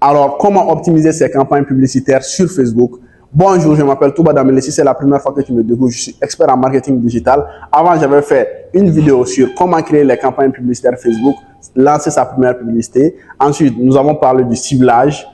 Alors, comment optimiser ces campagnes publicitaires sur Facebook? Bonjour, je m'appelle Touba Damel. Si c'est la première fois que tu me découvres, je suis expert en marketing digital. Avant, j'avais fait une vidéo sur comment créer les campagnes publicitaires Facebook, lancer sa première publicité. Ensuite, nous avons parlé du ciblage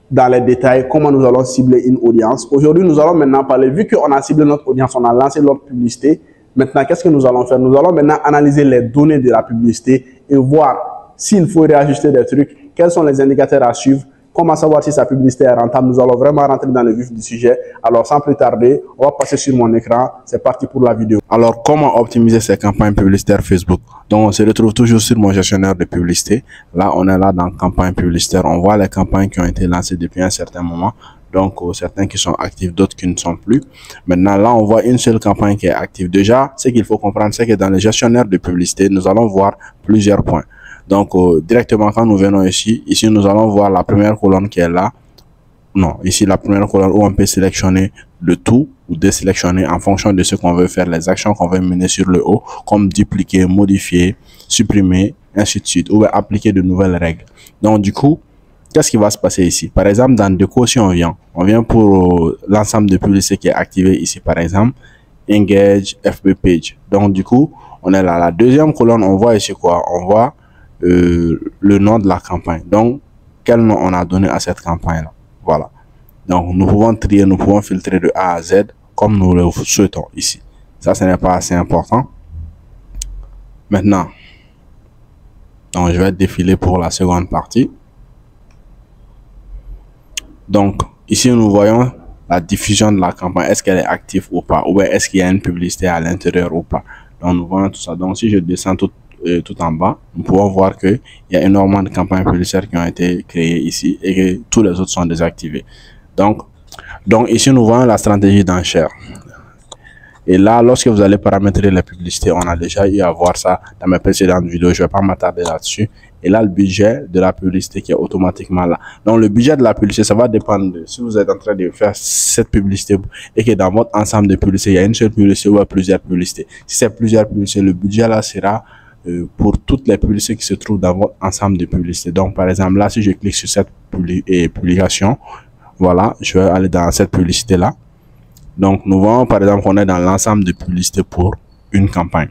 dans les détails, comment nous allons cibler une audience. Aujourd'hui, nous allons maintenant parler, vu qu'on a ciblé notre audience, on a lancé notre publicité. Maintenant, qu'est-ce que nous allons faire? Nous allons maintenant analyser les données de la publicité et voir s'il faut réajuster des trucs, quels sont les indicateurs à suivre, comment savoir si sa publicité est rentable. Nous allons vraiment rentrer dans le vif du sujet. Alors, sans plus tarder, on va passer sur mon écran. C'est parti pour la vidéo. Alors, comment optimiser ces campagnes publicitaires Facebook? Donc, on se retrouve toujours sur mon gestionnaire de publicité. Là, on est là dans campagne publicitaire. On voit les campagnes qui ont été lancées depuis un certain moment. Donc, certains qui sont actifs, d'autres qui ne sont plus. Maintenant, là, on voit une seule campagne qui est active. Déjà, ce qu'il faut comprendre, c'est que dans le gestionnaire de publicité, nous allons voir plusieurs points. Donc, directement, quand nous venons ici, nous allons voir la première colonne qui est là. Non, ici, la première colonne où on peut sélectionner le tout ou désélectionner en fonction de ce qu'on veut faire, les actions qu'on veut mener sur le haut, comme dupliquer, modifier, supprimer, ainsi de suite, ou appliquer de nouvelles règles. Donc, du coup, qu'est-ce qui va se passer ici? Par exemple, dans déco, si on vient pour l'ensemble de publicité qui est activé ici, par exemple, Engage, FB Page. Donc, du coup, on est là. La deuxième colonne, on voit ici quoi? On voit le nom de la campagne. Donc, quel nom on a donné à cette campagne-là? Voilà. Donc, nous pouvons trier, nous pouvons filtrer de A à Z comme nous le souhaitons ici. Ça, ce n'est pas assez important. Maintenant, donc, je vais défiler pour la seconde partie. Donc, ici, nous voyons la diffusion de la campagne. Est-ce qu'elle est active ou pas? Ou est-ce qu'il y a une publicité à l'intérieur ou pas? Donc, nous voyons tout ça. Donc, si je descends tout en bas, nous pouvons voir qu'il y a énormément de campagnes publicitaires qui ont été créées ici et que tous les autres sont désactivés. Donc ici, nous voyons la stratégie d'enchère. Et là, lorsque vous allez paramétrer les publicités, on a déjà eu à voir ça dans mes précédentes vidéos. Je ne vais pas m'attarder là-dessus. Et là, le budget de la publicité qui est automatiquement là. Donc, le budget de la publicité, ça va dépendre de si vous êtes en train de faire cette publicité et que dans votre ensemble de publicités, il y a une seule publicité ou plusieurs publicités. Si c'est plusieurs publicités, le budget là sera pour toutes les publicités qui se trouvent dans votre ensemble de publicités. Donc, par exemple, là, si je clique sur cette publication, voilà, je vais aller dans cette publicité-là. Donc, nous voyons, par exemple, qu'on est dans l'ensemble de publicités pour une campagne.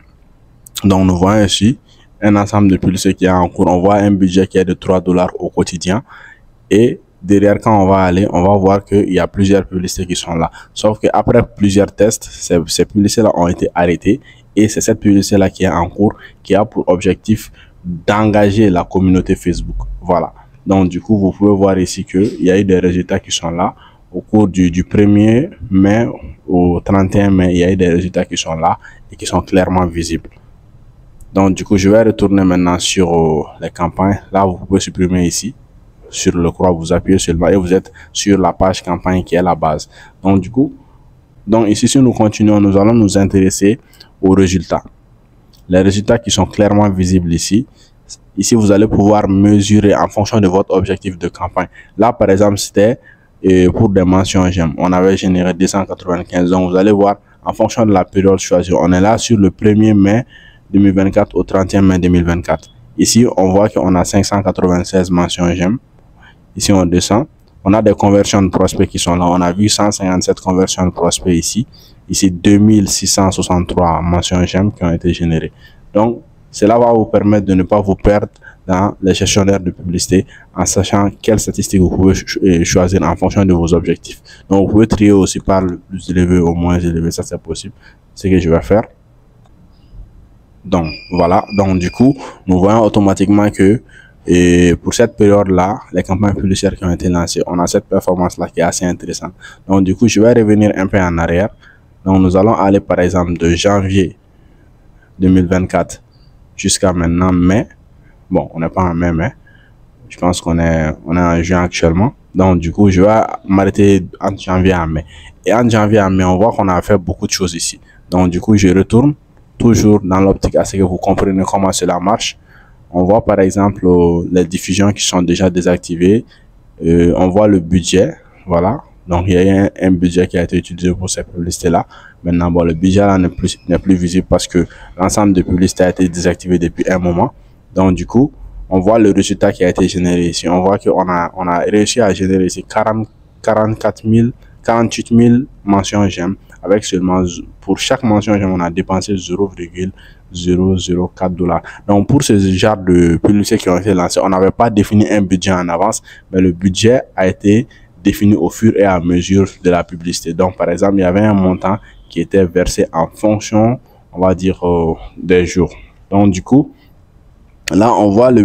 Donc, nous voyons ici un ensemble de publicités qui est en cours. On voit un budget qui est de 3 $ au quotidien. Et derrière, quand on va aller, on va voir qu'il y a plusieurs publicités qui sont là. Sauf qu'après plusieurs tests, ces publicités-là ont été arrêtées. Et c'est cette publicité-là qui est en cours, qui a pour objectif d'engager la communauté Facebook. Voilà. Donc, du coup, vous pouvez voir ici qu'il y a eu des résultats qui sont là. Au cours du 1er mai au 31 mai, il y a eu des résultats qui sont là et qui sont clairement visibles. Donc, du coup, je vais retourner maintenant sur les campagnes. Là, vous pouvez supprimer ici. Sur le croix, vous appuyez seulement et vous êtes sur la page campagne qui est la base. Donc, du coup, ici, si nous continuons, nous allons nous intéresser aux résultats. Les résultats qui sont clairement visibles ici. Ici, vous allez pouvoir mesurer en fonction de votre objectif de campagne. Là, par exemple, c'était pour des mentions j'aime. On avait généré 295. Donc, vous allez voir en fonction de la période choisie. On est là sur le 1er mai 2024 au 31 mai 2024. Ici, on voit qu'on a 596 mentions j'aime. Ici, on descend. On a des conversions de prospects qui sont là. On a vu 157 conversions de prospects ici. Ici, 2663 mentions j'aime qui ont été générées. Donc, cela va vous permettre de ne pas vous perdre dans les gestionnaires de publicité en sachant quelles statistiques vous pouvez choisir en fonction de vos objectifs. Donc, vous pouvez trier aussi par le plus élevé au moins élevé. Ça, c'est possible. C'est ce que je vais faire. Donc, voilà. Donc, du coup, nous voyons automatiquement que pour cette période-là, les campagnes publicitaires qui ont été lancées, on a cette performance-là qui est assez intéressante. Donc, du coup, je vais revenir un peu en arrière. Donc, nous allons aller, par exemple, de janvier 2024 jusqu'à maintenant, mai. Bon, on n'est pas en mai, mais je pense qu'on est en juin actuellement. Donc, du coup, je vais m'arrêter entre janvier et mai. Et en janvier et mai, on voit qu'on a fait beaucoup de choses ici. Donc, du coup, je retourne toujours dans l'optique à ce que vous compreniez comment cela marche. On voit, par exemple, les diffusions qui sont déjà désactivées. On voit le budget. Voilà. Donc, il y a un budget qui a été utilisé pour cette publicité-là. Maintenant, bon, le budget là n'est plus visible parce que l'ensemble de publicités a été désactivé depuis un moment. Donc, du coup, on voit le résultat qui a été généré ici. On voit qu'on a réussi à générer ici 48 000 mentions j'aime, avec seulement, pour chaque mention j'aime, on a dépensé 0,004 $. Donc pour ce genre de publicités qui ont été lancées, on n'avait pas défini un budget en avance, mais le budget a été défini au fur et à mesure de la publicité. Donc par exemple, il y avait un montant qui était versé en fonction, on va dire, des jours. Donc du coup, là, on voit les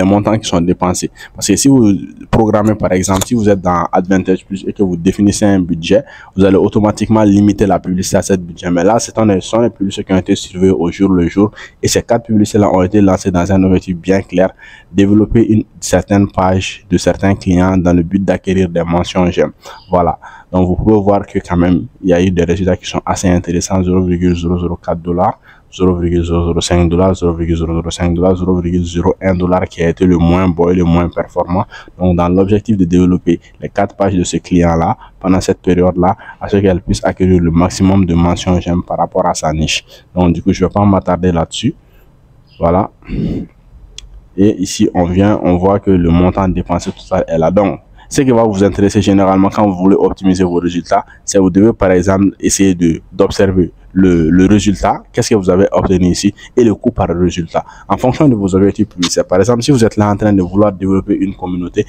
montants qui sont dépensés. Parce que si vous programmez, par exemple, si vous êtes dans Advantage Plus et que vous définissez un budget, vous allez automatiquement limiter la publicité à ce budget. Mais là, ce sont les publicités qui ont été surveillées au jour le jour. Et ces 4 publicités-là ont été lancées dans un objectif bien clair: développer une certaine page de certains clients dans le but d'acquérir des mentions j'aime. Voilà. Donc, vous pouvez voir que quand même, il y a eu des résultats qui sont assez intéressants: 0,004 $, 0,005 $, 0,005 $, 0,01 $ qui a été le moins beau et le moins performant. Donc, dans l'objectif de développer les 4 pages de ce client-là pendant cette période-là, à ce qu'elle puisse acquérir le maximum de mentions j'aime par rapport à sa niche. Donc, du coup, je ne vais pas m'attarder là-dessus. Voilà. Et ici, on voit que le montant dépensé total est là. Donc, ce qui va vous intéresser généralement quand vous voulez optimiser vos résultats, c'est vous devez par exemple essayer d'observer le résultat, qu'est-ce que vous avez obtenu ici, et le coût par résultat en fonction de vos objectifs publicitaires. Par exemple, si vous êtes là en train de vouloir développer une communauté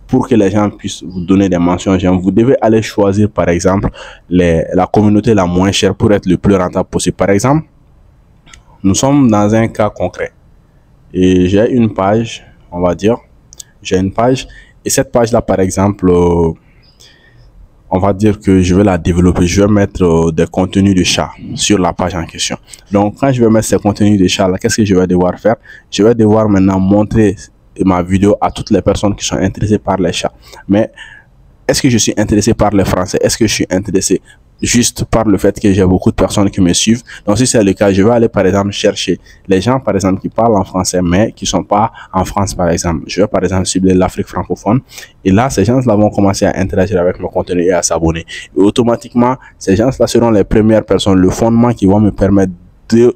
pour que les gens puissent vous donner des mentions j'aime, vous devez aller choisir par exemple la communauté la moins chère pour être le plus rentable possible. Par exemple, nous sommes dans un cas concret et j'ai une page, on va dire, j'ai une page. Et cette page-là, par exemple, on va dire que je vais la développer. Je vais mettre des contenus de chat sur la page en question. Donc, quand je vais mettre ces contenus de chat là, qu'est-ce que je vais devoir faire? Je vais devoir maintenant montrer ma vidéo à toutes les personnes qui sont intéressées par les chats. Mais est-ce que je suis intéressé par les Français? Est-ce que je suis intéressé juste par le fait que j'ai beaucoup de personnes qui me suivent? Donc si c'est le cas, je vais aller par exemple chercher les gens par exemple qui parlent en français mais qui sont pas en France par exemple. Je vais par exemple cibler l'Afrique francophone et là ces gens-là vont commencer à interagir avec mon contenu et à s'abonner. Et automatiquement, ces gens-là seront les premières personnes, le fondement qui vont me permettre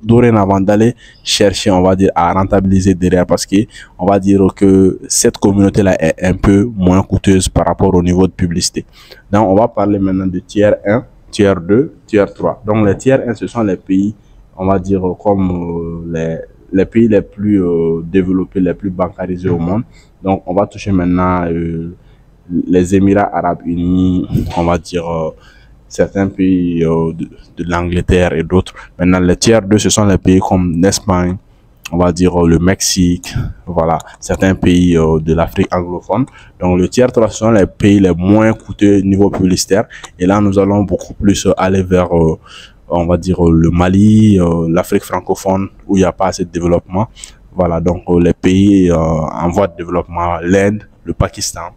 dorénavant d'aller chercher, on va dire, à rentabiliser derrière, parce que on va dire que cette communauté là est un peu moins coûteuse par rapport au niveau de publicité. Donc on va parler maintenant de tiers 1, tiers 2, tiers 3. Donc les tiers 1, ce sont les pays, on va dire, comme les pays les plus développés, les plus bancarisés au monde. Donc on va toucher maintenant les Émirats Arabes Unis, on va dire certains pays de l'Angleterre et d'autres. Maintenant, les tiers 2, ce sont les pays comme l'Espagne, on va dire le Mexique, voilà, certains pays de l'Afrique anglophone. Donc, le tiers 3, ce sont les pays les moins coûteux niveau publicitaire. Et là, nous allons beaucoup plus aller vers, on va dire, le Mali, l'Afrique francophone, où il n'y a pas assez de développement. Voilà, donc les pays en voie de développement, l'Inde, le Pakistan.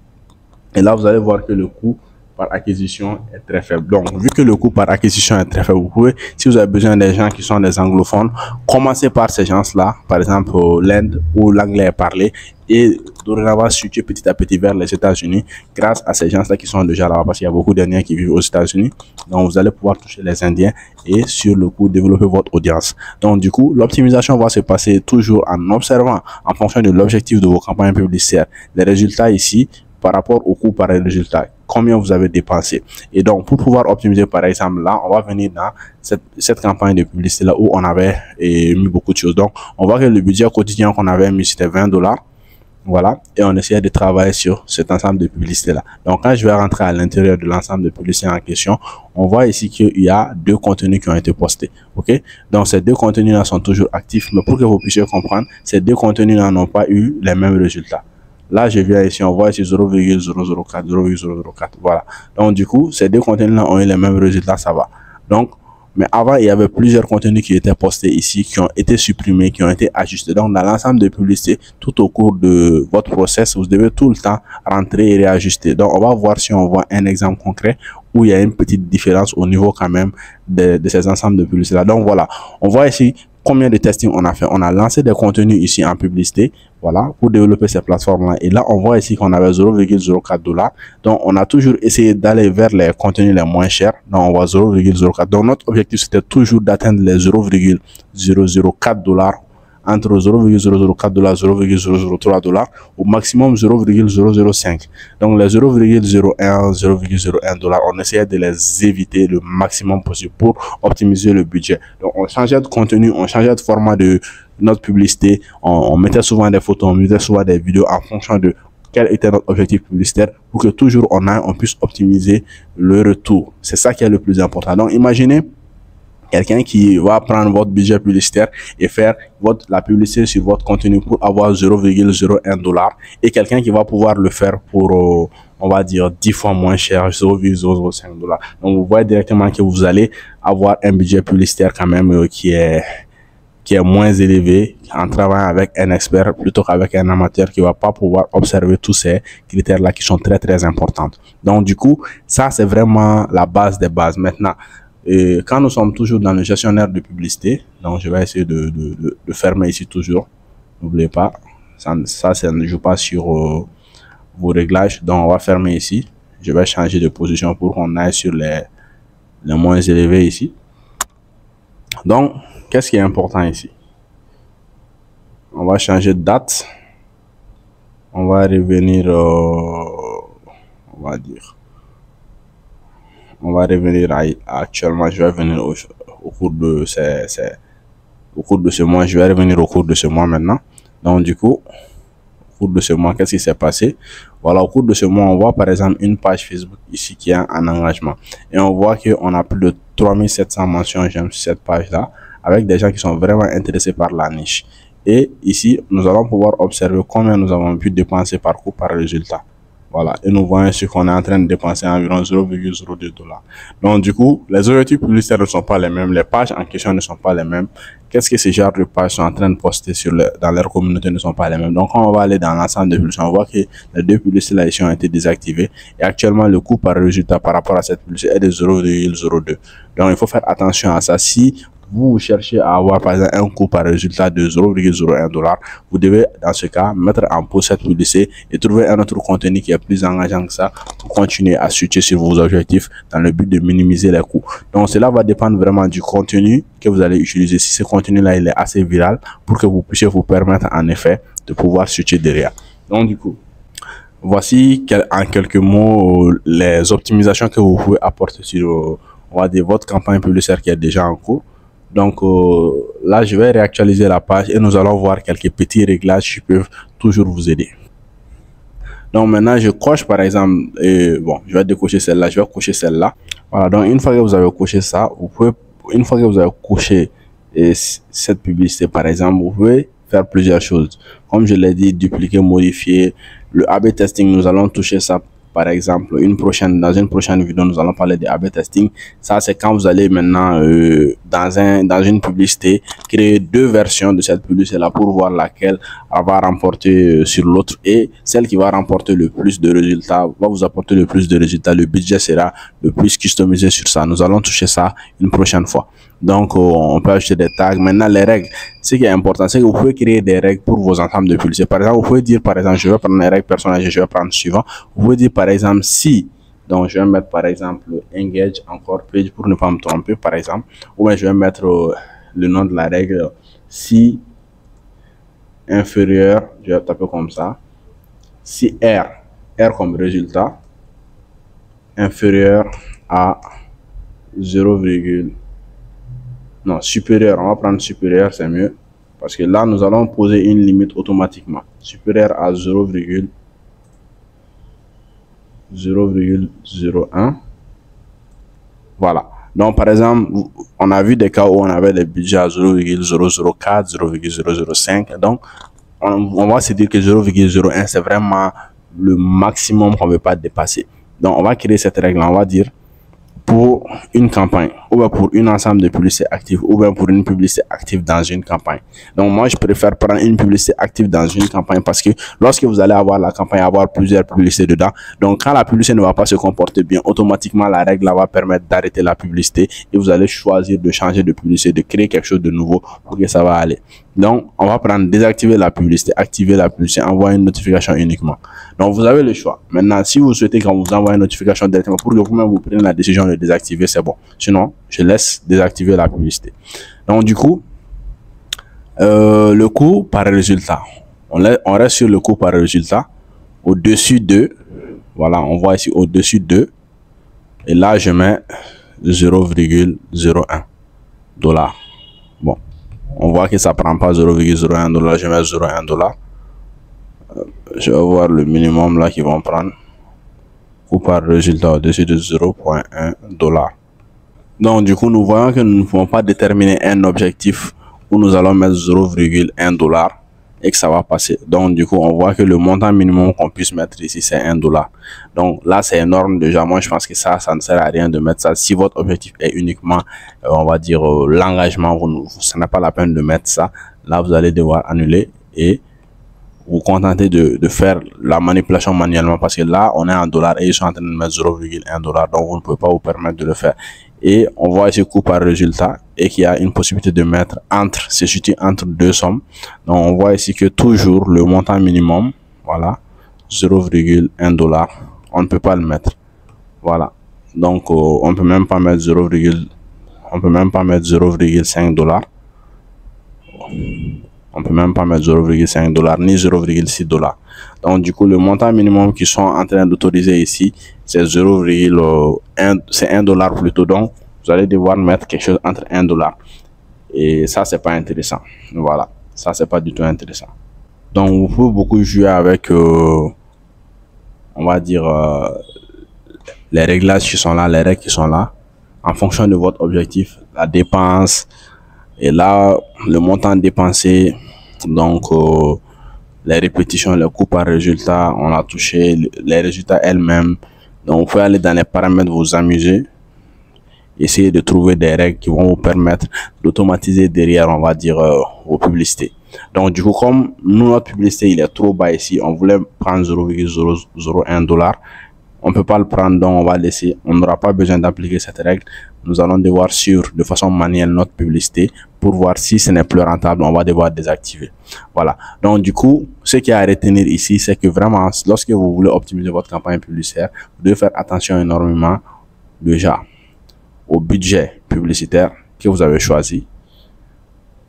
Et là, vous allez voir que le coût par acquisition est très faible. Donc, vu que le coût par acquisition est très faible, vous pouvez, si vous avez besoin des gens qui sont des anglophones, commencez par ces gens-là, par exemple l'Inde où l'anglais est parlé, et dorénavant switcher petit à petit vers les États-Unis grâce à ces gens-là qui sont déjà là-bas, parce qu'il y a beaucoup d'Indiens qui vivent aux États-Unis. Donc, vous allez pouvoir toucher les Indiens et sur le coup développer votre audience. Donc, du coup, l'optimisation va se passer toujours en observant en fonction de l'objectif de vos campagnes publicitaires. Les résultats ici, par rapport au coût par résultat, combien vous avez dépensé. Et donc, pour pouvoir optimiser, par exemple, là, on va venir dans cette campagne de publicité là où on avait mis beaucoup de choses. Donc, on voit que le budget quotidien qu'on avait mis, c'était 20 $. Voilà. Et on essayait de travailler sur cet ensemble de publicités là. Donc, quand je vais rentrer à l'intérieur de l'ensemble de publicités en question, on voit ici qu'il y a 2 contenus qui ont été postés. OK? Donc, ces 2 contenus là sont toujours actifs. Mais pour que vous puissiez comprendre, ces 2 contenus là n'ont pas eu les mêmes résultats. Là, je viens ici, on voit ici 0,004, 0,004. Voilà. Donc, du coup, ces 2 contenus-là ont eu les mêmes résultats, ça va. Donc, mais avant, il y avait plusieurs contenus qui étaient postés ici, qui ont été supprimés, qui ont été ajustés. Donc, dans l'ensemble de publicités, tout au cours de votre process, vous devez tout le temps rentrer et réajuster. Donc, on va voir si on voit un exemple concret où il y a une petite différence au niveau quand même de ces ensembles de publicités-là. Donc, voilà. On voit ici combien de testing on a fait. On a lancé des contenus ici en publicité, voilà, pour développer ces plateformes-là. Et là, on voit ici qu'on avait 0,04 $. Donc, on a toujours essayé d'aller vers les contenus les moins chers. Donc, on voit 0,04. Donc, notre objectif, c'était toujours d'atteindre les 0,004 $ entre 0,004 $, 0,003 $, au maximum 0,005. Donc les 0,01, 0,01 $, on essayait de les éviter le maximum possible pour optimiser le budget. Donc on changeait de contenu, on changeait de format de notre publicité, on mettait souvent des photos, on mettait souvent des vidéos en fonction de quel était notre objectif publicitaire pour que toujours on puisse optimiser le retour. C'est ça qui est le plus important. Donc imaginez quelqu'un qui va prendre votre budget publicitaire et faire la publicité sur votre contenu pour avoir 0,01 $, et quelqu'un qui va pouvoir le faire pour on va dire 10 fois moins cher, 0,005 $. Donc vous voyez directement que vous allez avoir un budget publicitaire quand même qui est moins élevé en travaillant avec un expert plutôt qu'avec un amateur qui va pas pouvoir observer tous ces critères là qui sont très très importants. Donc du coup ça c'est vraiment la base des bases. Maintenant quand nous sommes toujours dans le gestionnaire de publicité, donc je vais essayer de fermer ici toujours, n'oubliez pas, ça ne joue pas sur vos réglages. Donc on va fermer ici, je vais changer de position pour qu'on aille sur les moins élevés ici. Donc qu'est-ce qui est important ici? On va changer de date. On va revenir, on va revenir actuellement. Je vais venir au cours de ce mois. Je vais revenir au cours de ce mois maintenant. Donc du coup, au cours de ce mois, qu'est-ce qui s'est passé? Voilà, au cours de ce mois, on voit par exemple une page Facebook ici qui est en engagement. Et on voit qu'on a plus de 3700 mentions j'aime sur cette page-là, avec des gens qui sont vraiment intéressés par la niche. Et ici, nous allons pouvoir observer combien nous avons pu dépenser par coup par résultat. Voilà, et nous voyons ce qu'on est en train de dépenser environ 0,02 $. Donc du coup, les objectifs publicitaires ne sont pas les mêmes, les pages en question ne sont pas les mêmes. Qu'est-ce que ces genres de pages sont en train de poster dans leur communauté ne sont pas les mêmes. Donc quand on va aller dans l'ensemble de publicités, on voit que les deux publicités là ici ont été désactivées. Et actuellement, le coût par résultat par rapport à cette publicité est de 0,02. Donc il faut faire attention à ça. Si vous cherchez à avoir par exemple un coût par résultat de 0,01 $, vous devez dans ce cas mettre en pause cette publicité et trouver un autre contenu qui est plus engageant que ça pour continuer à switcher sur vos objectifs dans le but de minimiser les coûts. Donc cela va dépendre vraiment du contenu que vous allez utiliser. Si ce contenu là il est assez viral, pour que vous puissiez vous permettre en effet de pouvoir switcher derrière. Donc du coup, voici en quelques mots les optimisations que vous pouvez apporter sur on va dire votre campagne publicitaire qui est déjà en cours. Donc là, je vais réactualiser la page et nous allons voir quelques petits réglages qui peuvent toujours vous aider. Donc maintenant, je coche par exemple, bon, je vais décocher celle-là, je vais cocher celle-là. Voilà, donc une fois que vous avez coché ça, une fois que vous avez coché cette publicité par exemple, vous pouvez faire plusieurs choses. Comme je l'ai dit, dupliquer, modifier. Le A/B testing, nous allons toucher ça. Par exemple, dans une prochaine vidéo, nous allons parler de A/B testing. Ça, c'est quand vous allez maintenant dans une publicité créer deux versions de cette publicité-là pour voir laquelle va remporter sur l'autre, et celle qui va remporter le plus de résultats va vous apporter le plus de résultats. Le budget sera le plus customisé sur ça. Nous allons toucher ça une prochaine fois. Donc, on peut ajouter des tags. Maintenant, les règles. Ce qui est important, c'est que vous pouvez créer des règles pour vos ensembles de publicité. Par exemple, vous pouvez dire, par exemple, je vais prendre les règles personnalisées, je vais prendre suivant. Vous pouvez dire, par exemple, si, donc je vais mettre, par exemple, engage encore page pour ne pas me tromper, par exemple. Ou bien je vais mettre le nom de la règle, si inférieur, je vais taper comme ça. Si R comme résultat, inférieur à 0, non, supérieur, on va prendre supérieur, c'est mieux. Parce que là, nous allons poser une limite automatiquement. Supérieur à 0,01. Voilà. Donc, par exemple, on a vu des cas où on avait des budgets à 0,004, 0,005. Donc, on va se dire que 0,01, c'est vraiment le maximum qu'on ne veut pas dépasser. Donc, on va créer cette règle. On va dire pour une campagne, ou bien pour un ensemble de publicités actives, ou bien pour une publicité active dans une campagne. Donc moi, je préfère prendre une publicité active dans une campagne parce que lorsque vous allez avoir la campagne, avoir plusieurs publicités dedans, donc quand la publicité ne va pas se comporter bien, automatiquement la règle va permettre d'arrêter la publicité et vous allez choisir de changer de publicité, de créer quelque chose de nouveau pour que ça va aller. Donc on va prendre désactiver la publicité, activer la publicité, envoyer une notification uniquement. Donc vous avez le choix. Maintenant, si vous souhaitez qu'on vous envoie une notification directement pour que vous-même vous preniez la décision de désactiver, c'est bon. Sinon, je laisse désactiver la publicité. Donc du coup, Le coût par résultat. On reste sur le coût par résultat. Au-dessus de, voilà, on voit ici au-dessus de. Et là, je mets 0,01 $. Bon, on voit que ça prend pas 0,01 $. Je mets 0,1 $. Je vais voir le minimum là qu'ils vont prendre. Coût par résultat au-dessus de 0,1 $. Donc, du coup, nous voyons que nous ne pouvons pas déterminer un objectif où nous allons mettre 0,1 $ et que ça va passer. Donc, du coup, on voit que le montant minimum qu'on puisse mettre ici, c'est 1 $. Donc, là, c'est énorme déjà. Moi, je pense que ça ne sert à rien de mettre ça. Si votre objectif est uniquement, on va dire, l'engagement, ça n'a pas la peine de mettre ça. Là, vous allez devoir annuler et vous contenter de faire la manipulation manuellement parce que là, on est en dollars et ils sont en train de mettre 0,1 $. Donc, vous ne pouvez pas vous permettre de le faire. Et on voit ici coût par résultat et qu'il y a une possibilité de mettre se situe entre deux sommes. Donc, on voit ici que toujours le montant minimum, voilà, 0,1 $, on ne peut pas le mettre. Voilà. Donc, on peut même pas mettre 0,5 $. On peut même pas mettre 0,5 $ ni 0,6 $. Donc, du coup, le montant minimum qu'ils sont en train d'autoriser ici, c'est 0,1, c'est 1 $ plutôt. Donc, vous allez devoir mettre quelque chose entre 1 $. Et ça, c'est pas intéressant. Voilà. Ça, c'est pas du tout intéressant. Donc, vous pouvez beaucoup jouer avec, on va dire, les réglages qui sont là, les règles qui sont là, en fonction de votre objectif, la dépense. Et là, le montant dépensé, donc les répétitions, le coût par résultat, on a touché les résultats elles-mêmes. Donc, vous pouvez aller dans les paramètres, vous amuser, essayer de trouver des règles qui vont vous permettre d'automatiser derrière, on va dire, vos publicités. Donc, du coup, comme nous, notre publicité, il est trop bas ici, on voulait prendre 0,001 $. On ne peut pas le prendre, donc on va laisser. On n'aura pas besoin d'appliquer cette règle. Nous allons devoir suivre de façon manuelle notre publicité pour voir si ce n'est plus rentable. On va devoir désactiver. Voilà. Donc, du coup, ce qu'il y a à retenir ici, c'est que vraiment, lorsque vous voulez optimiser votre campagne publicitaire, vous devez faire attention énormément déjà au budget publicitaire que vous avez choisi,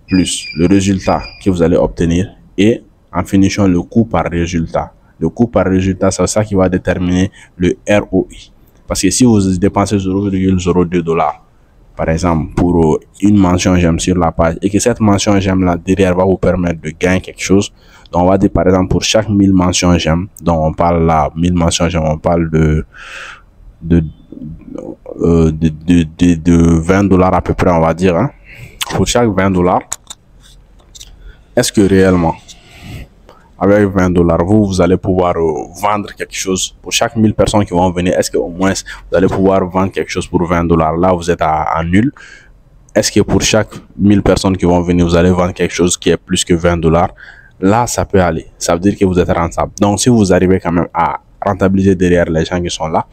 plus le résultat que vous allez obtenir et en finition le coût par résultat. Le coût par résultat, c'est ça qui va déterminer le ROI. Parce que si vous dépensez 0,02 $, par exemple, pour une mention j'aime sur la page, et que cette mention j'aime là derrière va vous permettre de gagner quelque chose, donc on va dire par exemple pour chaque 1000 mentions j'aime, donc on parle là, 1000 mentions j'aime, on parle de 20 $ à peu près, on va dire, hein. Pour chaque 20 $, est-ce que réellement, avec 20 $, vous allez pouvoir vendre quelque chose pour chaque 1000 personnes qui vont venir? Est-ce que au moins vous allez pouvoir vendre quelque chose pour 20 $? Là, vous êtes à nul. Est-ce que pour chaque 1000 personnes qui vont venir, vous allez vendre quelque chose qui est plus que 20 $? Là, ça peut aller. Ça veut dire que vous êtes rentable. Donc, si vous arrivez quand même à rentabiliser derrière les gens qui sont là,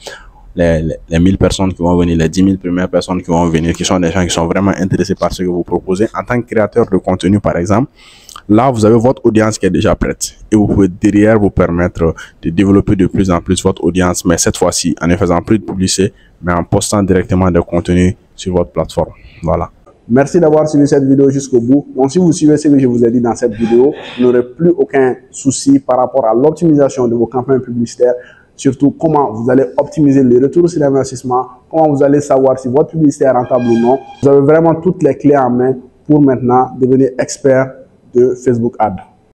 les 1000 personnes qui vont venir, les 10 000 premières personnes qui vont venir, qui sont des gens qui sont vraiment intéressés par ce que vous proposez en tant que créateur de contenu, par exemple. Là, vous avez votre audience qui est déjà prête et vous pouvez derrière vous permettre de développer de plus en plus votre audience, mais cette fois-ci en ne faisant plus de publicité, mais en postant directement des contenus sur votre plateforme. Voilà. Merci d'avoir suivi cette vidéo jusqu'au bout. Donc, si vous suivez ce que je vous ai dit dans cette vidéo, vous n'aurez plus aucun souci par rapport à l'optimisation de vos campagnes publicitaires, surtout comment vous allez optimiser le retour sur l'investissement, comment vous allez savoir si votre publicité est rentable ou non. Vous avez vraiment toutes les clés en main pour maintenant devenir expert de Facebook Ads.